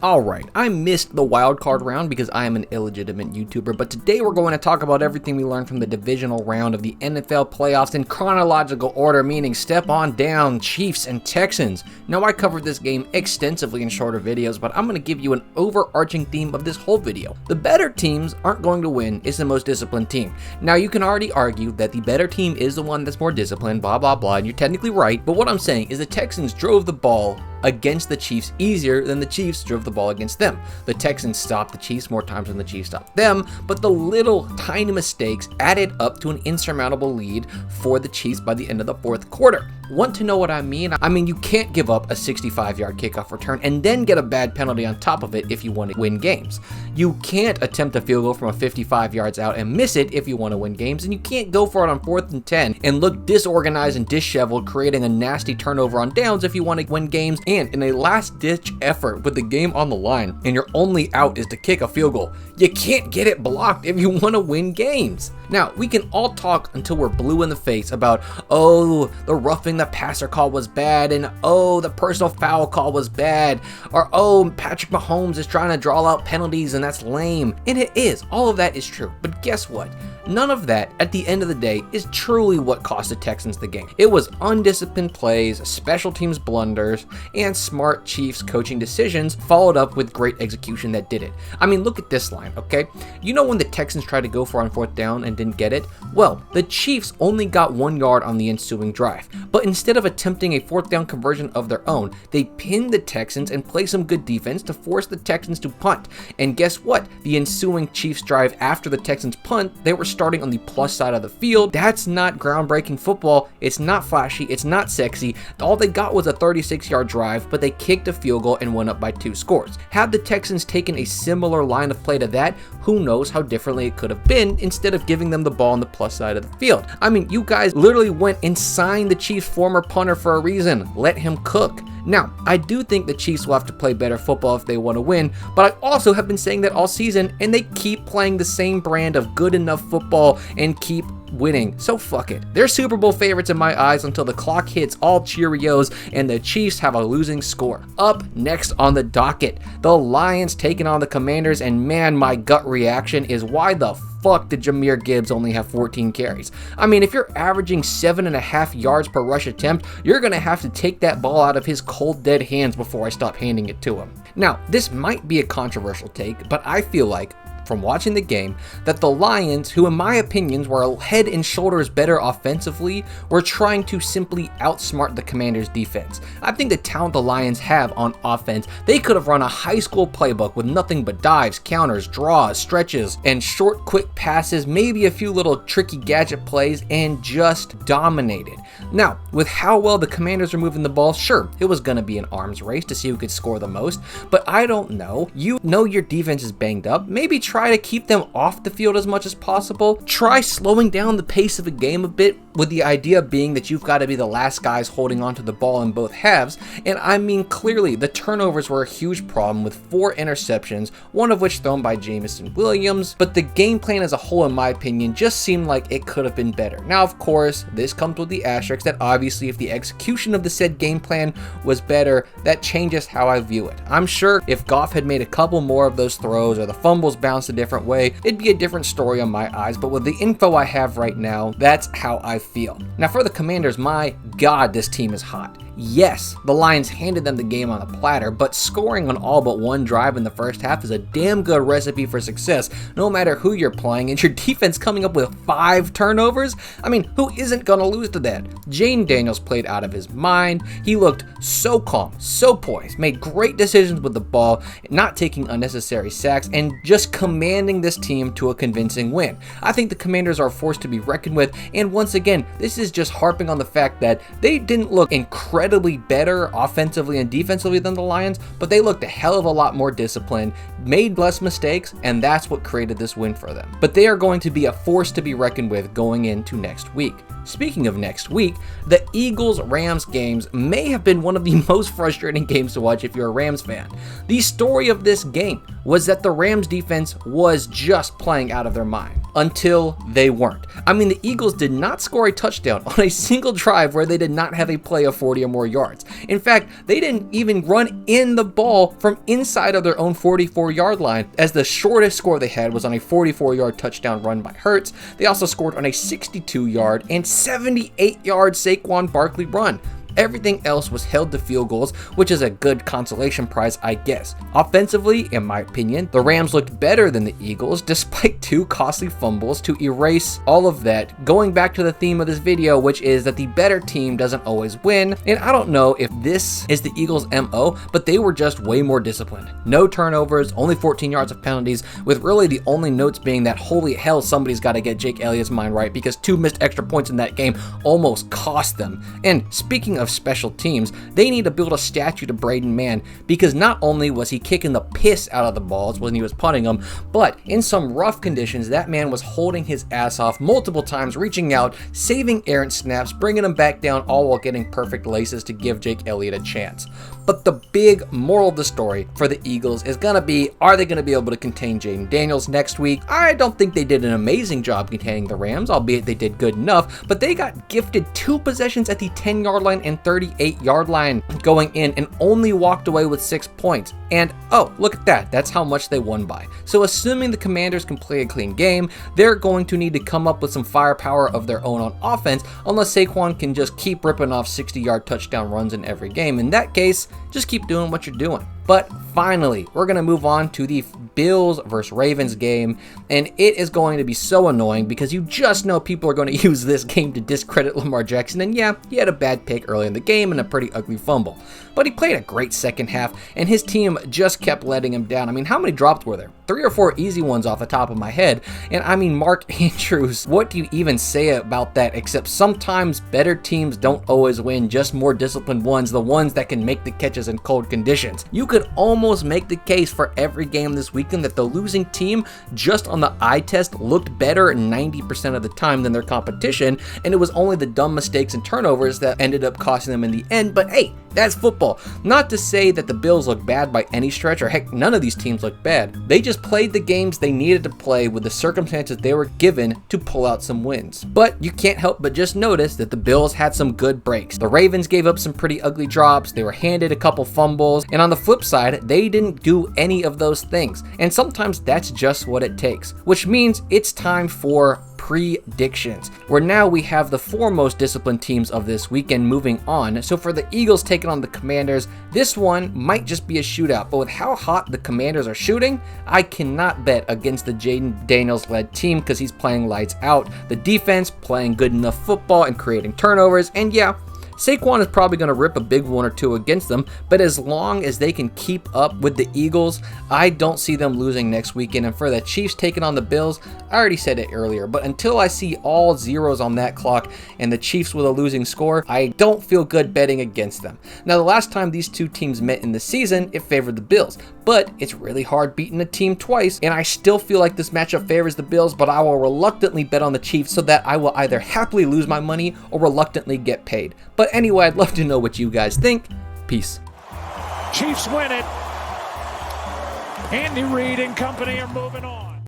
Alright, I missed the wildcard round because I am an illegitimate YouTuber, but today we're going to talk about everything we learned from the divisional round of the NFL playoffs in chronological order, meaning step on down, Chiefs and Texans. Now, I covered this game extensively in shorter videos, but I'm going to give you an overarching theme of this whole video. The better teams aren't going to win, it's the most disciplined team. Now, you can already argue that the better team is the one that's more disciplined, blah blah blah, and you're technically right, but what I'm saying is the Texans drove the ball against the Chiefs easier than the Chiefs drove the ball against them. The Texans stopped the Chiefs more times than the Chiefs stopped them, but the little tiny mistakes added up to an insurmountable lead for the Chiefs by the end of the fourth quarter. Want to know what I mean? I mean, you can't give up a 65-yard kickoff return and then get a bad penalty on top of it if you want to win games. You can't attempt a field goal from a 55 yards out and miss it if you want to win games, and you can't go for it on 4th and 10 and look disorganized and disheveled, creating a nasty turnover on downs if you want to win games. And in a last-ditch effort with the game on the line and your only out is to kick a field goal, you can't get it blocked if you want to win games. Now, we can all talk until we're blue in the face about, oh, the roughing the passer call was bad, and oh, the personal foul call was bad, or oh, Patrick Mahomes is trying to draw out penalties and that's lame. And it is. All of that is true. But guess what? None of that, at the end of the day, is truly what cost the Texans the game. It was undisciplined plays, special teams blunders, and smart Chiefs coaching decisions followed up with great execution that did it. I mean, look at this line, okay? You know when the Texans tried to go for it on 4th down and didn't get it? Well, the Chiefs only got 1 yard on the ensuing drive, but instead of attempting a 4th down conversion of their own, they pinned the Texans and played some good defense to force the Texans to punt. And guess what? The ensuing Chiefs drive after the Texans punt, they were starting on the plus side of the field. That's not groundbreaking football. It's not flashy. It's not sexy. All they got was a 36-yard drive, but they kicked a field goal and went up by 2 scores. Had the Texans taken a similar line of play to that, who knows how differently it could have been instead of giving them the ball on the plus side of the field. I mean, you guys literally went and signed the Chiefs' former punter for a reason. Let him cook. Now, I do think the Chiefs will have to play better football if they want to win, but I also have been saying that all season, and they keep playing the same brand of good enough football and keep winning. So fuck it. They're Super Bowl favorites in my eyes until the clock hits all Cheerios and the Chiefs have a losing score. Up next on the docket, the Lions taking on the Commanders, and man, my gut reaction is why the fuck did Jahmyr Gibbs only have 14 carries? I mean, if you're averaging 7.5 yards per rush attempt, you're gonna have to take that ball out of his cold dead hands before I stop handing it to him. Now, this might be a controversial take, but I feel like from watching the game that the Lions, who in my opinions were head and shoulders better offensively, were trying to simply outsmart the Commanders' defense. I think the talent the Lions have on offense, they could have run a high school playbook with nothing but dives, counters, draws, stretches, and short quick passes, maybe a few little tricky gadget plays, and just dominated. Now, with how well the Commanders are moving the ball, sure, it was going to be an arms race to see who could score the most, but I don't know. You know your defense is banged up. Maybe try to keep them off the field as much as possible. Try slowing down the pace of a game a bit, with the idea being that you've got to be the last guys holding onto the ball in both halves. And I mean, clearly, the turnovers were a huge problem with 4 interceptions, one of which thrown by Jameson Williams, but the game plan as a whole, in my opinion, just seemed like it could have been better. Now, of course, this comes with the asterisk that obviously if the execution of the said game plan was better, that changes how I view it. I'm sure if Goff had made a couple more of those throws or the fumbles bounced a different way, it'd be a different story on my eyes, but with the info I have right now, that's how I feel. Now, for the Commanders, my God, this team is hot. Yes, the Lions handed them the game on a platter, but scoring on all but 1 drive in the first half is a damn good recipe for success, no matter who you're playing, and your defense coming up with 5 turnovers? I mean, who isn't gonna lose to that? Jaden Daniels played out of his mind. He looked so calm, so poised, made great decisions with the ball, not taking unnecessary sacks, and just commanding this team to a convincing win. I think the Commanders are a force to be reckoned with, and once again, this is just harping on the fact that they didn't look incredibly better offensively and defensively than the Lions, but they looked a hell of a lot more disciplined, made less mistakes, and that's what created this win for them. But they are going to be a force to be reckoned with going into next week. Speaking of next week, the Eagles-Rams games may have been one of the most frustrating games to watch if you're a Rams fan. The story of this game was that the Rams defense was just playing out of their mind. until they weren't. I mean, the Eagles did not score a touchdown on a single drive where they did not have a play of 40 or more yards. In fact, they didn't even run in the ball from inside of their own 44-yard line, as the shortest score they had was on a 44-yard touchdown run by Hurts. They also scored on a 62-yard and 78-yard Saquon Barkley run. Everything else was held to field goals, which is a good consolation prize, I guess. Offensively, in my opinion, the Rams looked better than the Eagles, despite 2 costly fumbles to erase all of that, going back to the theme of this video, which is that the better team doesn't always win. And I don't know if this is the Eagles' MO, but they were just way more disciplined. No turnovers, only 14 yards of penalties, with really the only notes being that holy hell, somebody's got to get Jake Elliott's mind right, because 2 missed extra points in that game almost cost them. And speaking of special teams, they need to build a statue to Braden Mann, because not only was he kicking the piss out of the balls when he was punting them, but in some rough conditions, that man was holding his ass off multiple times, reaching out, saving errant snaps, bringing them back down, all while getting perfect laces to give Jake Elliott a chance. But the big moral of the story for the Eagles is going to be, are they going to be able to contain Jaden Daniels next week? I don't think they did an amazing job containing the Rams, albeit they did good enough, but they got gifted 2 possessions at the 10-yard line and 38-yard line going in and only walked away with 6 points. And oh, look at that. That's how much they won by. So assuming the Commanders can play a clean game, they're going to need to come up with some firepower of their own on offense, unless Saquon can just keep ripping off 60-yard touchdown runs in every game. In that case, just keep doing what you're doing. But finally, we're going to move on to the Bills versus Ravens game, and it is going to be so annoying because you just know people are going to use this game to discredit Lamar Jackson. And yeah, he had a bad pick early in the game and a pretty ugly fumble, but he played a great second half, and his team just kept letting him down. I mean, how many drops were there? 3 or 4 easy ones off the top of my head. And I mean, Mark Andrews, what do you even say about that, except sometimes better teams don't always win, just more disciplined ones, the ones that can make the catches in cold conditions. You could almost make the case for every game this weekend that the losing team, just on the eye test, looked better 90% of the time than their competition, and it was only the dumb mistakes and turnovers that ended up costing them in the end. But hey, that's football. Not to say that the Bills look bad by any stretch, or heck, none of these teams look bad. They just played the games they needed to play with the circumstances they were given to pull out some wins. But you can't help but just notice that the Bills had some good breaks. The Ravens gave up some pretty ugly drops, they were handed a couple fumbles, and on the flip side, they didn't do any of those things. And sometimes that's just what it takes, which means it's time for predictions, where now we have the 4 most disciplined teams of this weekend moving on. So for the Eagles taking on the Commanders, this one might just be a shootout, but with how hot the Commanders are shooting, I cannot bet against the Jaden Daniels led team because he's playing lights out. The defense playing good enough football and creating turnovers, and yeah, Saquon is probably going to rip a big 1 or 2 against them, but as long as they can keep up with the Eagles, I don't see them losing next weekend. And for the Chiefs taking on the Bills, I already said it earlier, but until I see all zeros on that clock and the Chiefs with a losing score, I don't feel good betting against them. Now, the last time these 2 teams met in the season, it favored the Bills, but it's really hard beating a team twice, and I still feel like this matchup favors the Bills, but I will reluctantly bet on the Chiefs so that I will either happily lose my money or reluctantly get paid. But anyway, I'd love to know what you guys think. Peace. Chiefs win it. Andy Reid and company are moving on.